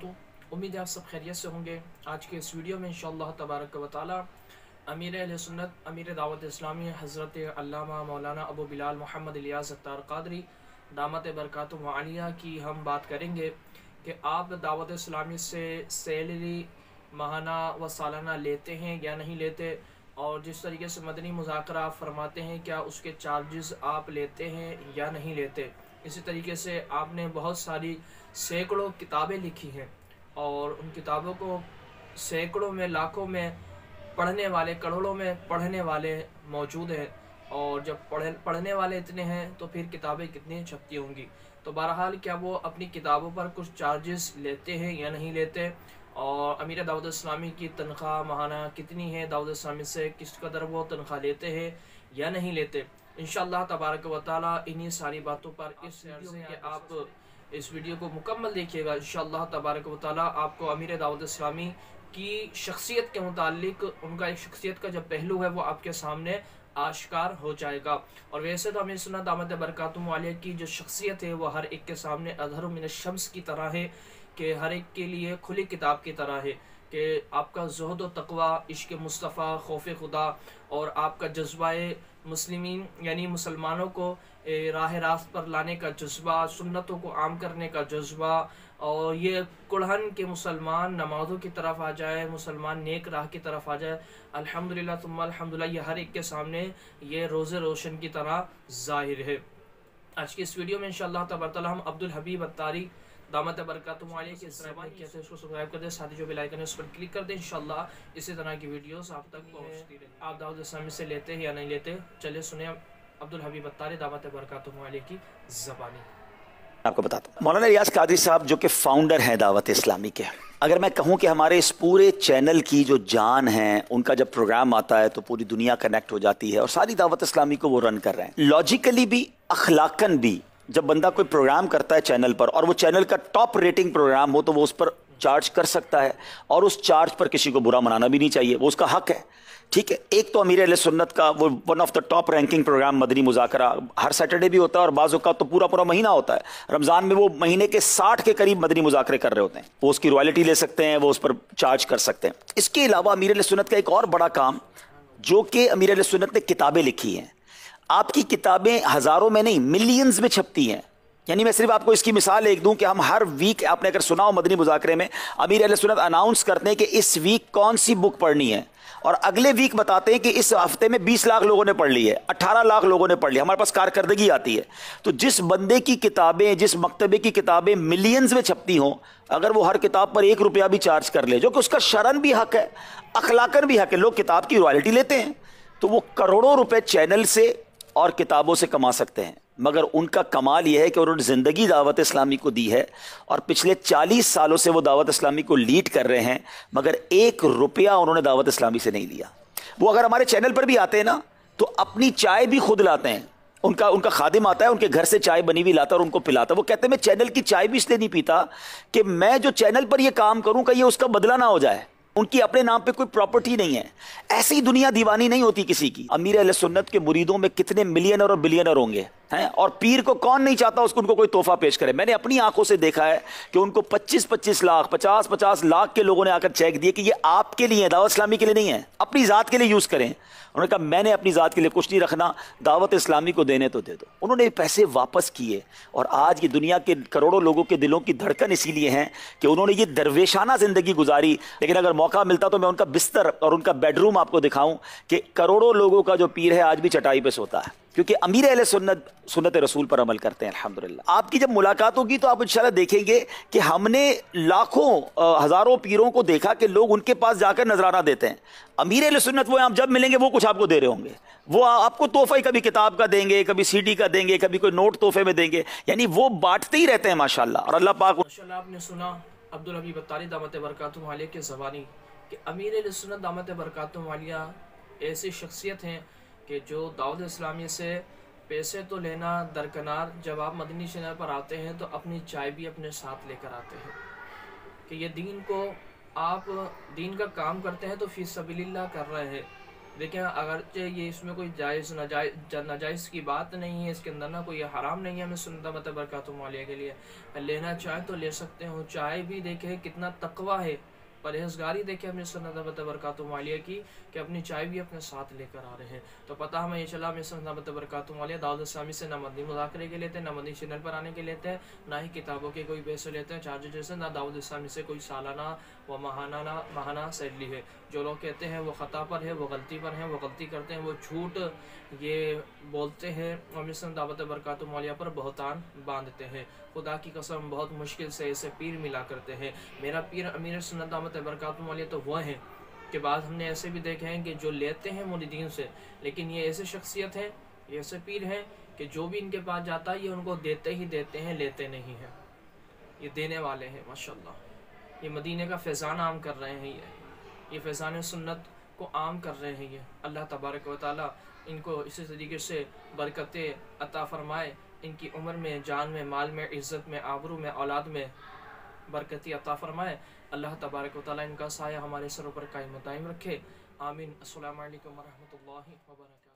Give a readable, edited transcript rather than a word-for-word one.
वबरकातुहू। उम्मीद है आप सब खैरियत से होंगे। आज के इस वीडियो में इंशाअल्लाह तबारक व तआला अमीर अहले सुन्नत, अमीर दावत इस्लामी हज़रत अल्लामा मौलाना अबू बिलाल मोहम्मद इलियास अत्तार क़ादरी दामत बरकातुहू व आलिया की हम बात करेंगे कि आप दावत इस्लामी से सैलरी माहाना व सालाना लेते हैं या नहीं लेते, और जिस तरीके से मदनी मुज़ाकरा आप फरमाते हैं क्या उसके चार्जेस आप लेते हैं या नहीं लेते। इसी तरीके से आपने बहुत सारी सैकड़ों किताबें लिखी हैं और उन किताबों को सैकड़ों में, लाखों में पढ़ने वाले, करोड़ों में पढ़ने वाले मौजूद हैं, और जब पढ़ने वाले इतने हैं तो फिर किताबें कितनी छपती होंगी। तो बहरहाल क्या वो अपनी किताबों पर कुछ चार्जेस लेते हैं या नहीं लेते, और अमीर दावत इस्लामी की तनख्वाह माहाना कितनी है, दावत इस्लामी से किस कदर वो तनख्वाह लेते हैं या नहीं लेते। इंशाअल्लाह तबारक व तआला इन्हीं सारी बातों पर इस वीडियो में आप इस वीडियो को मुकम्मल देखिएगा। इंशाअल्लाह तबारक व तआला आपको अमीर दावत इस्लामी की शख्सियत के मुतालिक, उनका एक शख्सियत का जो पहलू है वो आपके सामने आश्कार हो जाएगा। और वैसे तो हमें सुन्ना दामत बरकातुहू वाले की जो शख्सियत है वो हर एक के सामने अज़हरु मिन शम्स की तरह है, कि हर एक के लिए खुली किताब की तरह है, कि आपका ज़ुहद व तक़वा, इश्क़ मुस्तफ़ा, खौफ खुदा और आपका जज्बाए मुस्लिमीन यानी मुसलमानों को राह रास्त पर लाने का जज्बा, सुन्नतों को आम करने का जज्बा, और ये कुल्हन के मुसलमान नमाज़ों की तरफ आ जाए, मुसलमान नेक राह की तरफ आ जाए। अल्हम्दुलिल्लाह तुम्मा अल्हम्दुलिल्लाह, ये हर एक के सामने ये रोज़े रोशन की तरह ज़ाहिर है। आज की इस वीडियो में इंशाअल्लाह तबारक तआला हम अब्दुल हबीब अत्तारी दामत बरकातुहू अलैह के कहते हैं, उसको सब्सक्राइब कर दें, साथ ही जो बेल आइकन है उस पर क्लिक कर दें। इंशाअल्लाह इसी तरह की वीडियोस आप तक पहुंचती रहें। आप दावत इस्लामी से लेते हैं या नहीं लेते, चलिए सुने अब्दुल हबीब अत्तारी दामत बरकातुहू अलैह की ज़बानी। आपको बताता हूँ, मौलाना रियाज कादरी साहब जो कि फाउंडर हैं दावत इस्लामी के, अगर मैं कहूँ कि हमारे इस पूरे चैनल की जो जान है, उनका जब प्रोग्राम आता है तो पूरी दुनिया कनेक्ट हो जाती है और सारी दावत इस्लामी को वो रन कर रहे हैं। लॉजिकली भी, अखलाकन भी, जब बंदा कोई प्रोग्राम करता है चैनल पर और वो चैनल का टॉप रेटिंग प्रोग्राम हो तो वो उस पर चार्ज कर सकता है, और उस चार्ज पर किसी को बुरा मनाना भी नहीं चाहिए, वो उसका हक है। ठीक है, एक तो अमीर अहले सुन्नत का वो one of the top ranking programme मदनी मुज़ाकरा हर सैटरडे भी होता है, और बाज़ औक़ात तो पूरा पूरा महीना होता है। रमज़ान में वो महीने के 60 के करीब मदनी मुज़ाकरे कर रहे होते हैं, वो उसकी रॉयल्टी ले सकते हैं, वो उस पर चार्ज कर सकते हैं। इसके अलावा अमीर अहले सुन्नत का एक और बड़ा काम, जो कि अमीर अहले सुन्नत ने किताबें लिखी हैं। आपकी किताबें हज़ारों में नहीं, मिलियंस में छपती हैं। यानी मैं सिर्फ आपको इसकी मिसाल एक दूं कि हम हर वीक, आपने अगर सुना हो मदनी मुज़ाकरे में, अमीर अहले सुन्नत अनाउंस करते हैं कि इस वीक कौन सी बुक पढ़नी है, और अगले वीक बताते हैं कि इस हफ्ते में 20 लाख लोगों ने पढ़ ली है, 18 लाख लोगों ने पढ़ ली। हमारे पास कारकर्दगी आती है। तो जिस बंदे की किताबें, जिस मकतबे की किताबें मिलियंस में छपती हों, अगर वो हर किताब पर 1 रुपया भी चार्ज कर ले, जो कि उसका शरन भी हक है, अखलाकन भी हक है, लोग किताब की रॉयल्टी लेते हैं, तो वो करोड़ों रुपए चैनल से और किताबों से कमा सकते हैं। मगर उनका कमाल यह है कि उन्होंने ज़िंदगी दावत इस्लामी को दी है, और पिछले 40 सालों से वो दावत इस्लामी को लीड कर रहे हैं, मगर 1 रुपया उन्होंने दावत इस्लामी से नहीं लिया। वो अगर हमारे चैनल पर भी आते हैं ना, तो अपनी चाय भी खुद लाते हैं। उनका खादिम आता है, उनके घर से चाय बनी हुई लाता है और उनको पिलाता है। वो कहते हैं मैं चैनल की चाय भी इसलिए नहीं पीता कि मैं जो चैनल पर ये काम करूँ कि ये उसका बदला ना हो जाए। उनकी अपने नाम पे कोई प्रॉपर्टी नहीं है। ऐसी दुनिया दीवानी नहीं होती किसी की। अमीर अहले सुन्नत के मुरीदों में कितने मिलियनर और बिलियनर होंगे, हैं? और पीर को कौन नहीं चाहता उनको कोई तोहफा पेश करे। मैंने अपनी आंखों से देखा है कि उनको 25-25 लाख, 50-50 लाख के लोगों ने आकर चेक दिए कि ये आपके लिए है, दावत इस्लामी के लिए नहीं है, अपनी ज़ात के लिए यूज़ करें। उन्होंने कहा मैंने अपनी ज़ात के लिए कुछ नहीं रखना, दावत इस्लामी को देने तो दे दो। उन्होंने पैसे वापस किए, और आज ये दुनिया के करोड़ों लोगों के दिलों की धड़कन इसीलिए है कि उन्होंने ये दरवेशाना ज़िंदगी गुजारी। लेकिन अगर मौका मिलता तो मैं उनका बिस्तर और उनका बेडरूम आपको दिखाऊं कि करोड़ों लोगों का जो पीर है आज भी चटाई पे सोता है, क्योंकि अमीर अहले सुन्नत रसूल पर अमल करते हैं। अल्हम्दुलिल्लाह आपकी जब मुलाकात होगी तो आप इंशाल्लाह देखेंगे कि हमने लाखों हज़ारों पीरों को देखा कि लोग उनके पास जाकर नजराना देते हैं। अमीर अहले सुन्नत वो आप जब मिलेंगे वो कुछ आपको दे रहे होंगे, वो आपको तोहफा ही कभी किताब का देंगे, कभी CD का देंगे, कभी कोई नोट तोहफे में देंगे, यानी वो बांटते ही रहते हैं माशाल्लाह। और अल्लाह पाक, माशाल्लाह आपने सुना अब्दुल हबीब अत्तारी दामत बरकातुहू अलैह के ज़बानी कि अमीर अहले सुन्नत दामत बरकातुहू अलैह ऐसी शख्सियत हैं कि जो दावत इस्लामी से पैसे तो लेना दरकनार, जब आप मदनी चैनल पर आते हैं तो अपनी चाय भी अपने साथ लेकर आते हैं कि ये दीन को आप दीन का काम करते हैं तो फी सबीलिल्लाह कर रहे हैं। देखें अगर ये इसमें कोई नाजायज़ की बात नहीं है, इसके अंदर ना कोई हराम नहीं है हमें सुन्नत मत बरकातुहू अलैह के लिए लेना चाहे तो ले सकते हो। चाय भी देखें कितना तकवा है, परहेजगारी देखे हमने सुन्नत मत बरकातुहू अलैह की कि अपनी चाय भी अपने साथ लेकर आ रहे हैं। तो पता हमें ये चला हमें सुन्नत मत बरकातुहू अलैह दाऊद इस्लामी से ना मदनी मुज़ाकरे के लेते हैं, ना मदनी चैनल पर आने के लेते हैं, ना ही किताबों के कोई पैसे लेते हैं चार्ज जैसे, ना दाऊद इस्लामी से कोई सालाना व माहाना सैलरी है। जो लोग कहते हैं वो ख़ता पर है, वो गलती पर हैं, वो गलती करते हैं, वो झूठ ये बोलते हैं, हमें सुन्नत दावत बरकातुहू अलैह पर बहतान बांधते हैं। खुदा की कसम बहुत मुश्किल से ऐसे पीर मिला करते हैं। मेरा पीर अमीर सुन्नत दावत बरकातुहू अलैह तो वह हैं के बाद हमने ऐसे भी देखे हैं कि जो लेते हैं मुरीदीन से, लेकिन ये ऐसे शख्सियत हैं, ये ऐसे पीर हैं कि जो भी इनके पास जाता है ये उनको देते ही देते हैं, लेते नहीं हैं। ये देने वाले हैं माशाल्लाह। ये मदीने का फैज़ान आम कर रहे हैं, ये फैज़ान सुन्नत को आम कर रहे हैं। ये अल्लाह तबारक व तआला इनको इसी तरीके से बरकतें अता फ़रमाए, इनकी उम्र में, जान में, माल में, इज़्ज़त में, आबरू में, औलाद में बरकती अता फ़रमाए। अल्लाह तबारक व तआला इनका साया हमारे सरों पर कायम दायम रखे। आमीन। अस्सलामु अलैकुम व रहमतुल्लाहि व बरकातुहू।